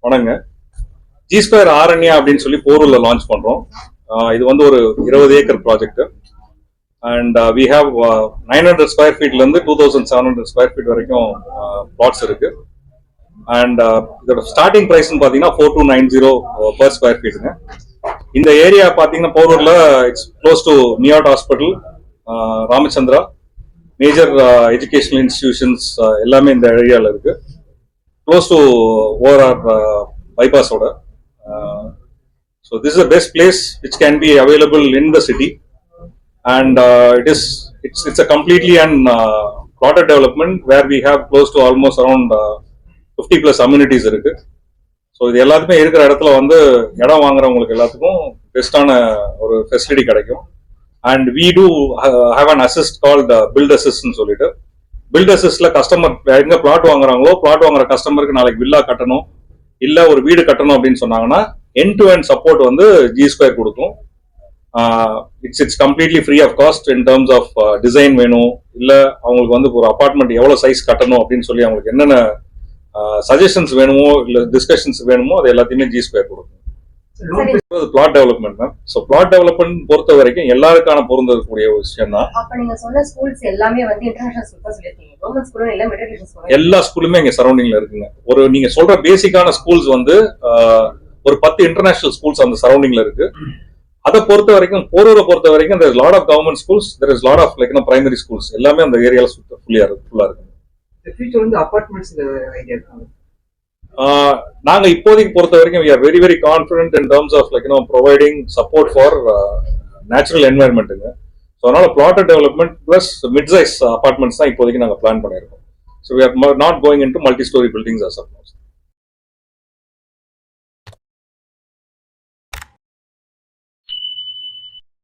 வணங்க. G square Aranya அப்படின்னு சொல்லி போரூர்ல லான்ச் பண்றோம். இது வந்து ஒரு 20 acre project and we have 900 square ஃபீட்ல இருந்து 2700 ஸ்கொயர் ஃபீட் வரைக்கும் பிளாட்ஸ் இருக்கு. அண்ட் இதோட ஸ்டார்டிங் பிரைஸ் பாத்தீங்கன்னா 4290 பர் ஸ்கொயர் ஃபீட்டுங்க. இந்த ஏரியா பாத்தீங்கன்னா போரூர்ல இட்ஸ் க்ளோஸ் டு நியாட் hospital, Ramachandra, major educational institutions எல்லாமே இந்த ஏரியாவில் இருக்கு. க்ளோஸ் டு ஓஆர்ஆர் bypass-ஓட. So this is the best place which can be available in the city, and it's a completely plotted development where we have close to almost around 50 plus amenities இருக்கு. So இது எல்லாத்துக்குமே இருக்கிற இடத்துல வந்து இடம் வாங்குறவங்களுக்கு எல்லாத்துக்கும் பெஸ்டான ஒரு ஃபெசிலிட்டி கிடைக்கும். And we do have an assist called build அசிஸ்ட்னு சொல்லிட்டு, பில்ட் அசிஸ்ட்ல கஸ்டமர் எங்க பிளாட் வாங்குறாங்களோ பிளாட் வாங்குற கஸ்டமருக்கு நாளைக்கு வில்லா கட்டணும் இல்ல ஒரு வீடு கட்டணும் அப்படின்னு சொன்னாங்கன்னா எண்ட் டு எண்ட் சப்போர்ட் வந்து ஜி ஸ்கொயர் கொடுக்கும். It's completely free of cost in terms of design வேணும் இல்ல அவங்களுக்கு வந்து ஒரு அபார்ட்மெண்ட் எவ்வளவு சைஸ் கட்டணும் அப்படின்னு சொல்லி அவங்களுக்கு என்னென்ன சஜஷன்ஸ் வேணுமோ இல்ல டிஸ்கஷன்ஸ் வேணுமோ அது எல்லாத்தையுமே ஜி ஸ்கொயர் கொடுக்கும். Plot development ma'am. So plot development பொறுத்த வரைக்கும் எல்லாருக்கான பொருந்தக்கூடிய ஒரு விஷயம் தான். எல்லா ஸ்கூலுமே இங்க சரௌண்டிங்ல இருக்குங்க. ஒரு நீங்க சொல்ற பேசிக்கான ஸ்கூல்ஸ் வந்து ஒரு 10 இன்டர்நேஷனல் ஸ்கூல்ஸ் அந்த சரௌண்டிங்ல இருக்கு. அதை பொறுத்த வரைக்கும் போரூரை பொறுத்த வரைக்கும் there is lot of government schools, there is lot of like primary schools எல்லாமே அந்த ஏரியால ஃபுல்லா இருக்கு. நாங்க இப்போதைக்கு பொறுத்த வரைக்கும் we are very very confident in terms of providing support for natural environment-ங்க. ஸோ அதனால plotted development plus mid-size apartments தான் இப்போதைக்கு நாங்க பிளான் பண்ணியிருக்கோம். So we are not going into multi-story buildings as of now.